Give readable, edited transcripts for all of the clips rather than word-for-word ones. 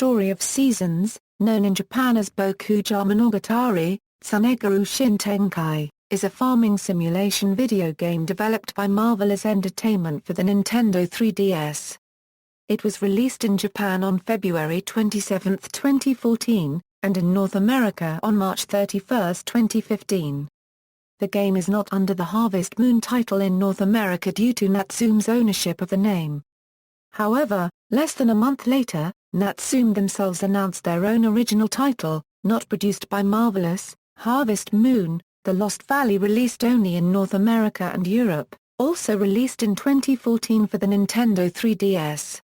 Story of Seasons, known in Japan as Bokujō Monogatari, Tsunagaru Shin Tenchi, is a farming simulation video game developed by Marvelous Entertainment for the Nintendo 3DS. It was released in Japan on February 27, 2014, and in North America on March 31, 2015. The game is not under the Harvest Moon title in North America due to Natsume's ownership of the name. However, less than a month later, Natsume themselves announced their own original title, not produced by Marvelous, Harvest Moon, The Lost Valley, released only in North America and Europe, also released in 2014 for the Nintendo 3DS.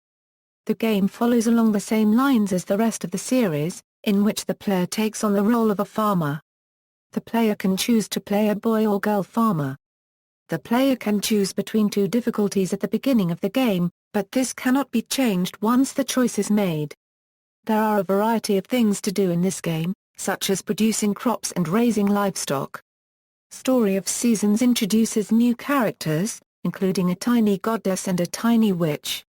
The game follows along the same lines as the rest of the series, in which the player takes on the role of a farmer. The player can choose to play a boy or girl farmer. The player can choose between two difficulties at the beginning of the game, but this cannot be changed once the choice is made. There are a variety of things to do in this game, such as producing crops and raising livestock. Story of Seasons introduces new characters, including a tiny goddess and a tiny witch.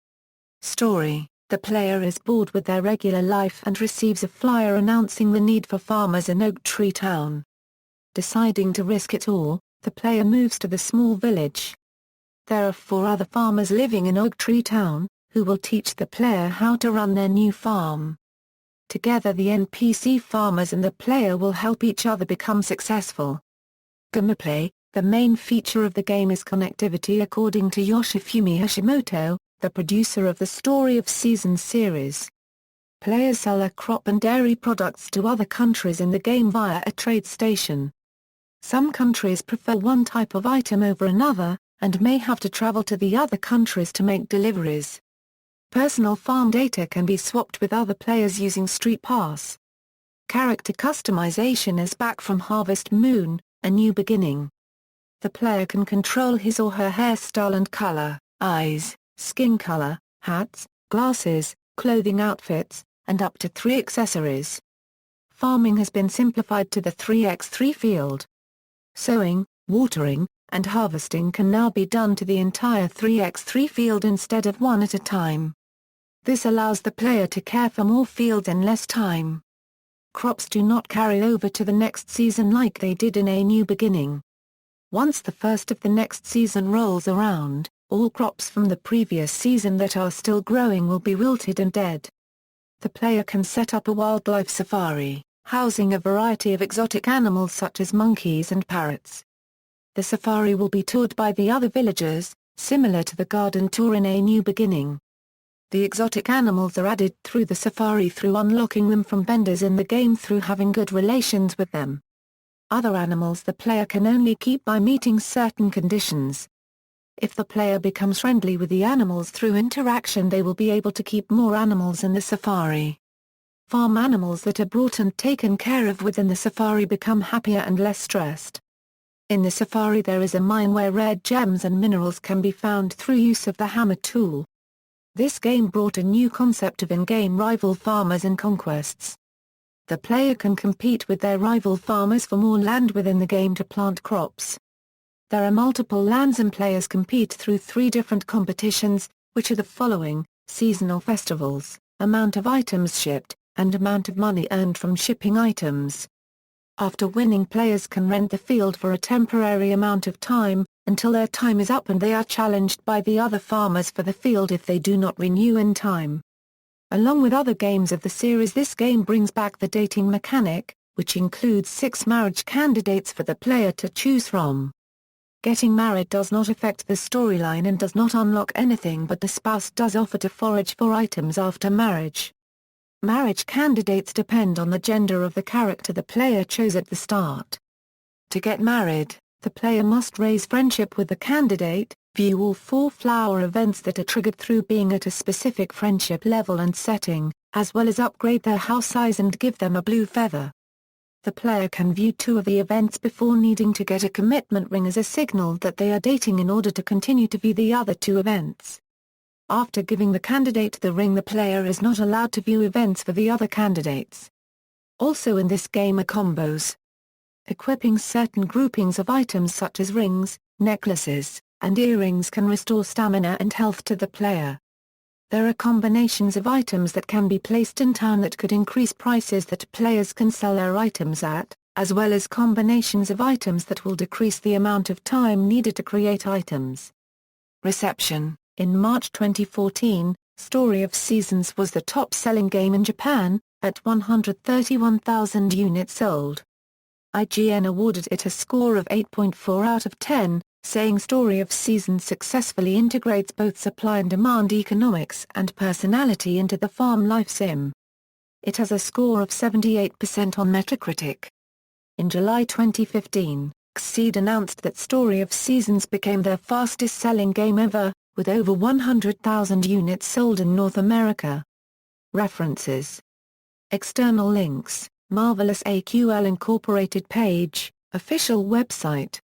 Story: the player is bored with their regular life and receives a flyer announcing the need for farmers in Oak Tree Town. Deciding to risk it all, the player moves to the small village. There are 4 other farmers living in Oak Tree Town, who will teach the player how to run their new farm. Together the NPC farmers and the player will help each other become successful. Gameplay: the main feature of the game is connectivity according to Yoshifumi Hashimoto, the producer of the Story of Seasons series. Players sell their crop and dairy products to other countries in the game via a trade station. Some countries prefer one type of item over another, and may have to travel to the other countries to make deliveries. Personal farm data can be swapped with other players using Street Pass. Character customization is back from Harvest Moon, A New Beginning. The player can control his or her hairstyle and color, eyes, skin color, hats, glasses, clothing outfits, and up to 3 accessories. Farming has been simplified to the 3x3 field. Sowing, watering, and harvesting can now be done to the entire 3x3 field instead of one at a time. This allows the player to care for more fields in less time. Crops do not carry over to the next season like they did in A New Beginning. Once the first of the next season rolls around, all crops from the previous season that are still growing will be wilted and dead. The player can set up a wildlife safari, housing a variety of exotic animals such as monkeys and parrots. The safari will be toured by the other villagers, similar to the garden tour in A New Beginning. The exotic animals are added through the safari through unlocking them from vendors in the game through having good relations with them. Other animals the player can only keep by meeting certain conditions. If the player becomes friendly with the animals through interaction, they will be able to keep more animals in the safari. Farm animals that are brought and taken care of within the safari become happier and less stressed. In the safari there is a mine where rare gems and minerals can be found through use of the hammer tool. This game brought a new concept of in-game rival farmers and conquests. The player can compete with their rival farmers for more land within the game to plant crops. There are multiple lands and players compete through 3 different competitions, which are the following: seasonal festivals, amount of items shipped, and amount of money earned from shipping items. After winning, players can rent the field for a temporary amount of time, until their time is up and they are challenged by the other farmers for the field if they do not renew in time. Along with other games of the series, this game brings back the dating mechanic, which includes 6 marriage candidates for the player to choose from. Getting married does not affect the storyline and does not unlock anything, but the spouse does offer to forage for items after marriage. Marriage candidates depend on the gender of the character the player chose at the start. To get married, the player must raise friendship with the candidate, view all 4 flower events that are triggered through being at a specific friendship level and setting, as well as upgrade their house size and give them a blue feather. The player can view 2 of the events before needing to get a commitment ring as a signal that they are dating in order to continue to view the other 2 events. After giving the candidate the ring, the player is not allowed to view events for the other candidates. Also in this game are combos. Equipping certain groupings of items such as rings, necklaces, and earrings can restore stamina and health to the player. There are combinations of items that can be placed in town that could increase prices that players can sell their items at, as well as combinations of items that will decrease the amount of time needed to create items. Reception: in March 2014, Story of Seasons was the top-selling game in Japan, at 131,000 units sold. IGN awarded it a score of 8.4 out of 10, saying Story of Seasons successfully integrates both supply and demand economics and personality into the farm life sim. It has a score of 78% on Metacritic. In July 2015, Xseed announced that Story of Seasons became their fastest-selling game ever, with over 100,000 units sold in North America. References. External links: Marvelous AQL Incorporated page, official website.